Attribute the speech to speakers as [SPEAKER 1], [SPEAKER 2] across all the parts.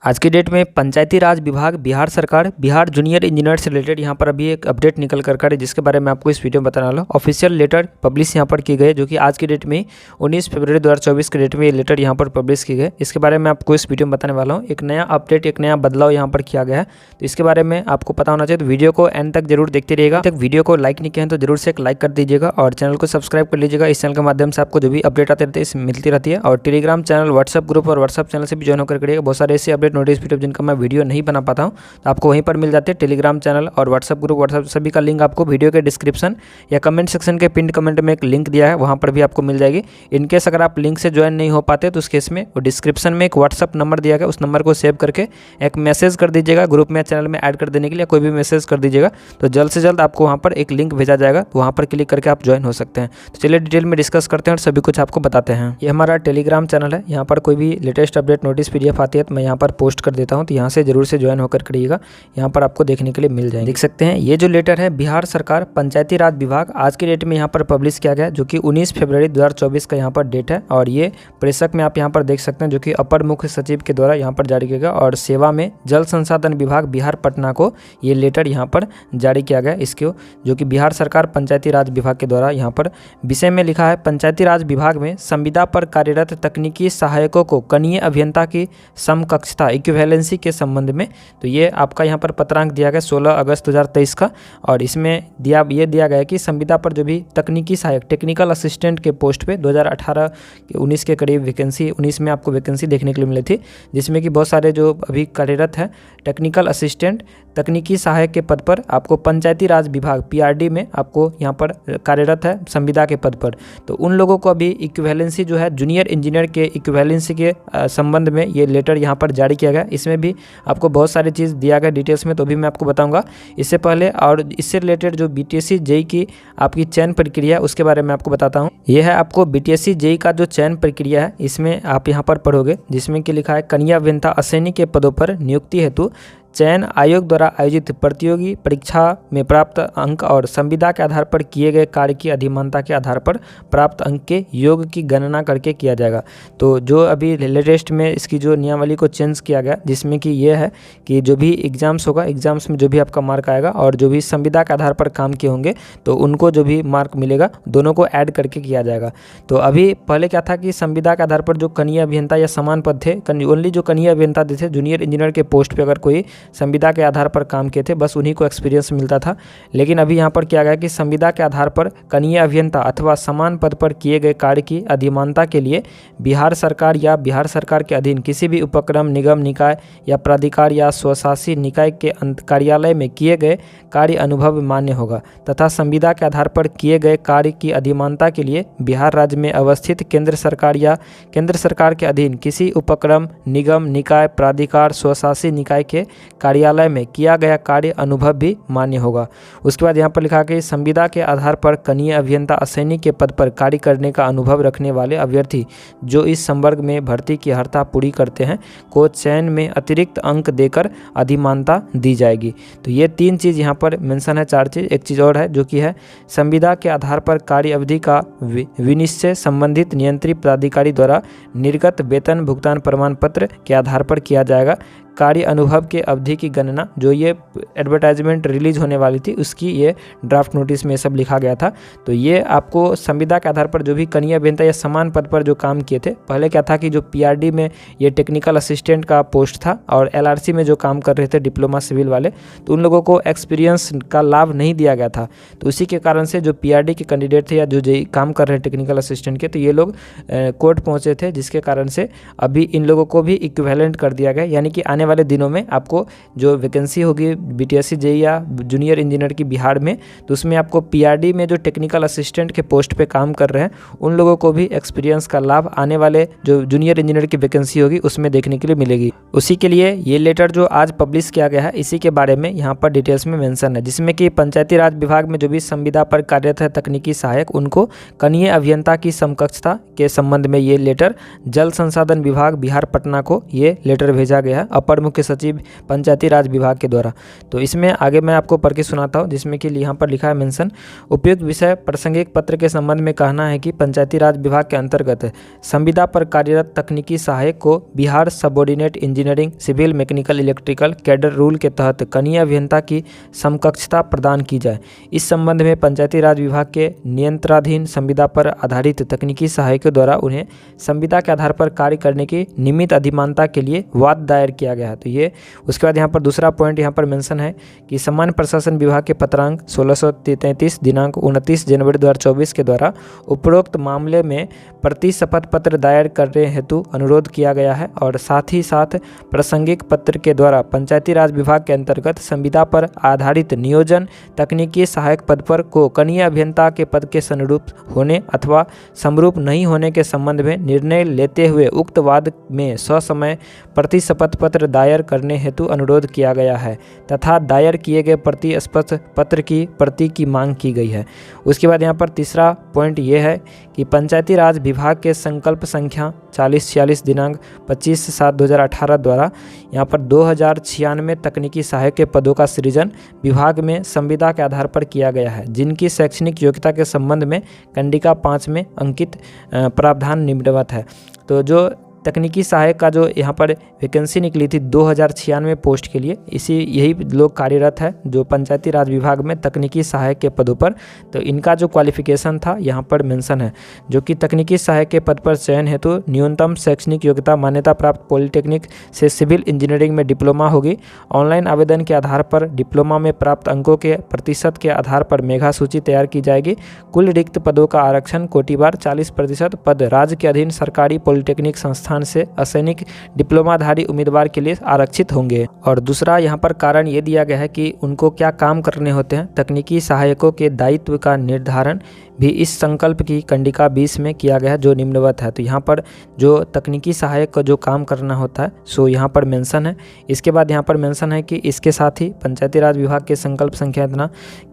[SPEAKER 1] आज की डेट में पंचायती राज विभाग बिहार सरकार बिहार जूनियर इंजीनियर से रिलेटेड यहाँ पर अभी एक अपडेट निकल कर है, जिसके बारे में आपको इस वीडियो में बताने वाला हूँ। ऑफिशियल लेटर पब्लिश यहाँ पर की गई, जो कि आज की डेट में 19 फरवरी 2024 के डेट में ये लेटर यहाँ पर पब्लिश की गई। इसके बारे में आपको इस वीडियो में बताने वाला हूँ। एक नया अपडेट, एक नया बदलाव यहाँ पर किया गया है, तो इसके बारे में आपको पता होना चाहिए। तो वीडियो को एंड तक जरूर देखते रहिएगा। तक वीडियो को लाइक नहीं किया है तो जरूर से एक लाइक कर दीजिएगा और चैनल को सब्सक्राइब कर लीजिएगा। इस चैनल के माध्यम से आपको जो भी अपडेट आते रहते हैं मिलती रहती है। और टेलीग्राम चैनल, व्हाट्सअप ग्रुप और व्हाट्सअप चैनल से भी ज्वाइन होकर करिएगा। बहुत सारे ऐसे अपडेट नोटिस वीडियो जिनका मैं वीडियो नहीं बना पाता हूं, तो आपको वहीं पर मिल जाते हैं। टेलीग्राम चैनल और व्हाट्सएप ग्रुप, व्हाट्सएप सभी का लिंक आपको वीडियो के डिस्क्रिप्शन या कमेंट सेक्शन के पिन कमेंट में एक लिंक दिया है, वहां पर भी आपको मिल जाएगी। इनकेस अगर आप लिंक से ज्वाइन नहीं हो पाते तो उस केस में वो डिस्क्रिप्शन में एक व्हाट्सएप नंबर दिया गया, उस नंबर को सेव करके एक मैसेज कर दीजिएगा ग्रुप में, चैनल में ऐड कर देने के लिए कोई भी मैसेज कर दीजिएगा, तो जल्द से जल्द आपको वहाँ पर एक लिंक भेजा जाएगा, तो वहाँ पर क्लिक करके आप ज्वाइन हो सकते हैं। तो चलिए डिटेल में डिस्कस करते हैं और सभी कुछ आपको बताते हैं। ये हमारा टेलीग्राम चैनल है, यहाँ पर कोई भी लेटेस्ट अपडेट नोटिस PDF आती है तो मैं यहाँ पर पोस्ट कर देता हूँ, तो यहाँ से जरूर से ज्वाइन होकर करिएगा। यहाँ पर आपको देखने के लिए मिल जाएंगे। देख सकते हैं ये जो लेटर है बिहार सरकार पंचायती राज विभाग आज के डेट में यहाँ पर पब्लिश किया गया, जो कि 19 फरवरी 2024 का यहाँ पर डेट है। और ये प्रेषक में आप यहाँ पर देख सकते हैं, जो कि अपर मुख्य सचिव के द्वारा यहाँ पर जारी किया गया। और सेवा में जल संसाधन विभाग बिहार पटना को ये लेटर यहाँ पर जारी किया गया, इसको जो कि बिहार सरकार पंचायती राज विभाग के द्वारा यहाँ पर विषय में लिखा है। पंचायती राज विभाग में संविदा पर कार्यरत तकनीकी सहायकों को कनीय अभियंता की समकक्षता इक्विवेलेंसी के संबंध में, तो ये आपका यहाँ पर पत्रांक दिया गया 16 अगस्त 2023 का। और इसमें दिया गया है कि संविदा पर जो भी तकनीकी सहायक टेक्निकल असिस्टेंट के पोस्ट पे 2018-19 के करीब वैकेंसी, 19 में आपको वैकेंसी देखने के लिए मिली थी, जिसमें कि बहुत सारे जो अभी कार्यरत है टेक्निकल असिस्टेंट तकनीकी सहायक के पद पर आपको पंचायती राज विभाग PRD में आपको यहाँ पर कार्यरत है संविदा के पद पर। तो उन लोगों को अभी इक्विवेलेंसी जो है जूनियर इंजीनियर के इक्विवेलेंसी के संबंध में ये लेटर यहाँ पर जारी किया गया। इसमें भी आपको बहुत सारी चीज़ दिया गया डिटेल्स में, तो भी मैं आपको बताऊंगा। इससे पहले और इससे रिलेटेड जो BTSC JEE की आपकी चयन प्रक्रिया है उसके बारे में आपको बताता हूँ। यह है आपको BTSC JEE का जो चयन प्रक्रिया है, इसमें आप यहाँ पर पढ़ोगे, जिसमें कि लिखा है कनीय अभियंता असैनिक के पदों पर नियुक्ति हेतु चयन आयोग द्वारा आयोजित प्रतियोगी परीक्षा में प्राप्त अंक और संविदा के आधार पर किए गए कार्य की अधिमानता के आधार पर प्राप्त अंक के योग की गणना करके किया जाएगा। तो जो अभी लेटेस्ट में इसकी जो नियमावली को चेंज किया गया, जिसमें कि ये है कि जो भी एग्जाम्स होगा, एग्जाम्स में जो भी आपका मार्क आएगा और जो भी संविदा के आधार पर काम किए होंगे, तो उनको जो भी मार्क मिलेगा दोनों को ऐड करके किया जाएगा। तो अभी पहले क्या था कि संविदा के आधार पर जो कनीय अभियंता या समान पद थे, ओनली जो कनीय अभियंता थे जूनियर इंजीनियर के पोस्ट पर अगर कोई संविदा के आधार पर काम किए थे, बस उन्हीं को एक्सपीरियंस मिलता था। लेकिन अभी यहाँ पर किया गया कि संविदा के आधार पर कनीय अभियंता अथवा समान पद पर किए गए कार्य की अधिमानता के लिए बिहार सरकार या बिहार सरकार के अधीन किसी भी उपक्रम, निगम, निकाय या प्राधिकार या स्वशासी निकाय के कार्यालय में किए गए कार्य अनुभव मान्य होगा, तथा संविदा के आधार पर किए गए कार्य की अधिमानता के लिए बिहार राज्य में अवस्थित केंद्र सरकार या केंद्र सरकार के अधीन किसी उपक्रम, निगम, निकाय, प्राधिकार, स्वशासी निकाय के कार्यालय में किया गया कार्य अनुभव भी मान्य होगा। उसके बाद यहाँ पर लिखा कि संविदा के आधार पर कनीय अभियंता असैनिक के पद पर कार्य करने का अनुभव रखने वाले अभ्यर्थी जो इस संवर्ग में भर्ती की अर्हता पूरी करते हैं को चयन में अतिरिक्त अंक देकर अधिमानता दी जाएगी। तो ये 3 चीज़ यहाँ पर मेंशन है, 4 चीज़। एक चीज़ और है जो कि है संविदा के आधार पर कार्य अवधि का विनिश्चय संबंधित नियंत्रित प्राधिकारी द्वारा निर्गत वेतन भुगतान प्रमाण पत्र के आधार पर किया जाएगा। कार्य अनुभव के अवधि की गणना, जो ये एडवर्टाइजमेंट रिलीज होने वाली थी उसकी ये ड्राफ्ट नोटिस में सब लिखा गया था। तो ये आपको संविदा के आधार पर जो भी कनीय अभियंता या समान पद पर जो काम किए थे, पहले क्या था कि जो PRD में ये टेक्निकल असिस्टेंट का पोस्ट था और LRC में जो काम कर रहे थे डिप्लोमा सिविल वाले, तो उन लोगों को एक्सपीरियंस का लाभ नहीं दिया गया था। तो उसी के कारण से जो PRD के कैंडिडेट थे या जो JEE काम कर रहे टेक्निकल असिस्टेंट के, तो ये लोग कोर्ट पहुँचे थे, जिसके कारण से अभी इन लोगों को भी इक्विवेलेंट कर दिया गया। यानी कि आने वाले दिनों में आपको जो वैकेंसी होगी BTSC JEE या जूनियर इंजीनियर की बिहार में, तो उसमें आपको PRD में जो टेक्निकल असिस्टेंट के पोस्ट पे काम कर रहे हैं उन लोगों को भी एक्सपीरियंस का लाभ आने वाले जो जूनियर इंजीनियर की वैकेंसी होगी उसमें देखने के लिए मिलेगी। उसी के लिए ये लेटर जो आज पब्लिश किया गया है, इसी के बारे में यहाँ पर डिटेल्स में मेंशन है, जिसमें कि पंचायती राज विभाग में जो भी संविदा पर कार्यरत है तकनीकी सहायक, उनको कनीय अभियंता की समकक्षता के संबंध में ये लेटर जल संसाधन विभाग बिहार पटना को ये लेटर भेजा गया है। अपर मुख्य सचिव पंचायती राज विभाग के द्वारा। तो इसमें आगे मैं आपको पढ़ के सुनाता हूँ, जिसमें कि यहाँ पर लिखा है मेंशन, उपयुक्त विषय प्रासंगिक पत्र के संबंध में कहना है कि पंचायती राज विभाग के अंतर्गत संविदा पर कार्यरत तकनीकी सहायक को Bihar subordinate engineering civil mechanical electrical cadre rule के तहत कनीय अभियंता की समकक्षता प्रदान की जाए। इस संबंध में पंचायती राज विभाग के नियंत्रणाधीन संविदा पर आधारित तकनीकी सहायकों द्वारा उन्हें संविदा के आधार पर कार्य करने की नियमित अधिमानता के लिए वाद दायर किया गया है। तो ये उसके बाद यहाँ पर दूसरा पॉइंट यहाँ पर मेंशन है कि सामान्य प्रशासन विभाग के पत्रांक 1633 दिनांक 29 जनवरी 2024 के द्वारा उपरोक्त मामले में प्रति शपथ पत्र दायर करने हेतु अनुरोध किया गया है और साथ ही साथ प्रासंगिक पत्र के द्वारा पंचायती राज विभाग के अंतर्गत संविदा पर आधारित नियोजन तकनीकी सहायक पद पर को कनीय अभियंता के पद के अनुरूप होने अथवा समरूप नहीं होने के संबंध में निर्णय लेते हुए उक्त वाद में ससमय प्रति शपथ पत्र दायर करने हेतु अनुरोध किया गया है तथा दायर किए गए प्रति शपथ पत्र की प्रति की मांग की गई है। उसके बाद यहाँ पर तीसरा पॉइंट ये है कि पंचायती राज विभाग के संकल्प संख्या 4046 दिनांक 25/7/2018 द्वारा यहाँ पर 2096 तकनीकी सहायक के पदों का सृजन विभाग में संविदा के आधार पर किया गया है, जिनकी शैक्षणिक योग्यता के संबंध में कंडिका 5 में अंकित प्रावधान निम्नवत है। तो जो तकनीकी सहायक का जो यहाँ पर वैकेंसी निकली थी 2096 पोस्ट के लिए, यही लोग कार्यरत है जो पंचायती राज विभाग में तकनीकी सहायक के पदों पर। तो इनका जो क्वालिफिकेशन था यहाँ पर मेंशन है, जो कि तकनीकी सहायक के पद पर चयन हेतु न्यूनतम शैक्षणिक योग्यता मान्यता प्राप्त पॉलिटेक्निक से सिविल इंजीनियरिंग में डिप्लोमा होगी। ऑनलाइन आवेदन के आधार पर डिप्लोमा में प्राप्त अंकों के प्रतिशत के आधार पर मेगा सूची तैयार की जाएगी। कुल रिक्त पदों का आरक्षण कोटिवार 40% पद राज्य के अधीन सरकारी पॉलिटेक्निक संस्थान से असैनिक डिप्लोमाधारी उम्मीदवार के लिए आरक्षित होंगे। और दूसरा यहाँ पर कारण ये दिया गया है कि उनको क्या काम करने होते हैं। तकनीकी सहायकों के दायित्व का निर्धारण भी इस संकल्प की कंडिका 20 में किया गया है, जो निम्नवत है। तो यहाँ पर जो तकनीकी सहायक का जो काम करना होता है सो यहाँ पर मेंशन है। इसके बाद यहाँ पर मेंशन है कि इसके साथ ही पंचायती राज विभाग के संकल्प संख्या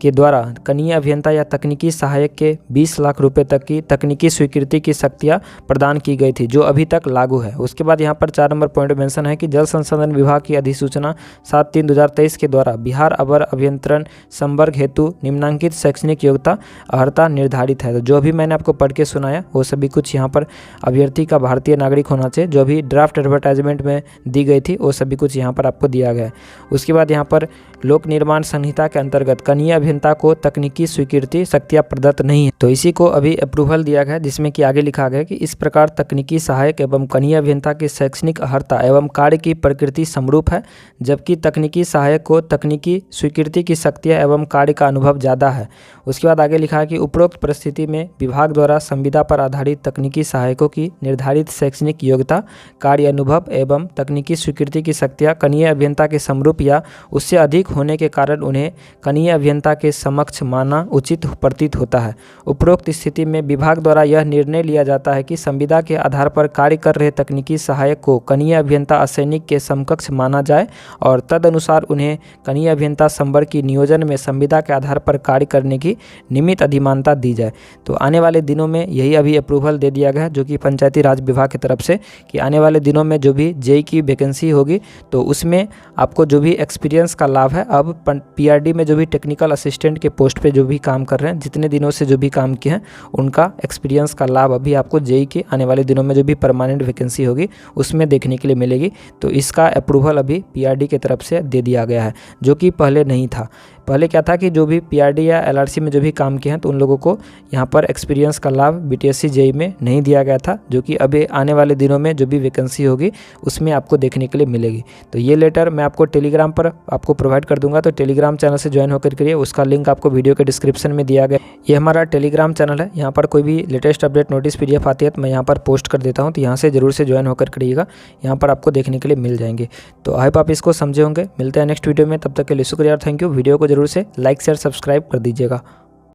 [SPEAKER 1] के द्वारा कनीय अभियंता या तकनीकी सहायक के 20 लाख रुपए तक की तकनीकी स्वीकृति की शक्तियाँ प्रदान की गई थी, जो अभी तक लागू है। उसके बाद यहाँ पर 4 नंबर पॉइंट मेंशन है कि जल संसाधन विभाग की अधिसूचना 7/3/2023 के द्वारा बिहार अवर अभियंत्रण संवर्ग हेतु निम्नांकित शैक्षणिक योग्यता अर्हता निर्धारित है। तो जो भी मैंने आपको पढ़ के सुनाया वो सभी कुछ यहाँ पर अभ्यर्थी का भारतीय नागरिक होना चाहिए, जो भी ड्राफ्ट एडवर्टाइजमेंट में दी गई थी वो सभी कुछ यहाँ पर आपको दिया गया है। उसके बाद यहाँ पर लोक निर्माण संहिता के अंतर्गत कनीय अभियंता को तकनीकी स्वीकृति शक्तियाँ प्रदत्त नहीं है, तो इसी को अभी अप्रूवल दिया गया है, जिसमें कि आगे लिखा गया है कि इस प्रकार तकनीकी सहायक एवं कनीय अभियंता की शैक्षणिक अर्हता एवं कार्य की प्रकृति समरूप है, जबकि तकनीकी सहायक को तकनीकी स्वीकृति की शक्तियाँ एवं कार्य का अनुभव ज़्यादा है। उसके बाद आगे लिखा है कि उपरोक्त परिस्थिति में विभाग द्वारा संविदा पर आधारित तकनीकी सहायकों की निर्धारित शैक्षणिक योग्यता कार्य अनुभव एवं तकनीकी स्वीकृति की शक्तियाँ कनीय अभियंता के समरूप या उससे अधिक होने के कारण उन्हें कनीय अभियंता के समक्ष मानना उचित प्रतीत होता है। उपरोक्त स्थिति में विभाग द्वारा यह निर्णय लिया जाता है कि संविदा के आधार पर कार्य कर रहे तकनीकी सहायक को कनीय अभियंता असैनिक के समकक्ष माना जाए और तदनुसार उन्हें कनीय अभियंता संवर्ग की नियोजन में संविदा के आधार पर कार्य करने की नियमित अधिमानता दी जाए। तो आने वाले दिनों में यही अभी अप्रूवल दे दिया गया है, जो कि पंचायती राज विभाग की तरफ से, कि आने वाले दिनों में जो भी जेई की वैकेंसी होगी तो उसमें आपको जो भी एक्सपीरियंस का लाभ है, अब पीआरडी में जो भी टेक्निकल असिस्टेंट के पोस्ट पे जो भी काम कर रहे हैं, जितने दिनों से जो भी काम किए हैं, उनका एक्सपीरियंस का लाभ अभी आपको जेई के आने वाले दिनों में जो भी परमानेंट वैकेंसी होगी उसमें देखने के लिए मिलेगी। तो इसका अप्रूवल अभी पीआरडी की तरफ से दे दिया गया है, जो कि पहले नहीं था। पहले क्या था कि जो भी पीआरडी या एलआरसी में जो भी काम किए हैं तो उन लोगों को यहाँ पर एक्सपीरियंस का लाभ बीटीएससी जेई में नहीं दिया गया था, जो कि अभी आने वाले दिनों में जो भी वैकेंसी होगी उसमें आपको देखने के लिए मिलेगी। तो ये लेटर मैं आपको टेलीग्राम पर आपको प्रोवाइड कर दूंगा, तो टेलीग्राम चैनल से ज्वाइन होकर करिए, उसका लिंक आपको वीडियो के डिस्क्रिप्शन में दिया गया। ये हमारा टेलीग्राम चैनल है, यहाँ पर कोई भी लेटेस्ट अपडेट नोटिस पीडीएफ आती है तो मैं यहाँ पर पोस्ट कर देता हूँ, तो यहाँ से जरूर से ज्वाइन होकर करिएगा, यहाँ पर आपको देखने के लिए मिल जाएंगे। तो आई होप आप इसको समझे होंगे। मिलते हैं नेक्स्ट वीडियो में, तब तक के लिए शुक्रिया, थैंक यू। वीडियो को जरूर से लाइक शेयर सब्सक्राइब कर दीजिएगा।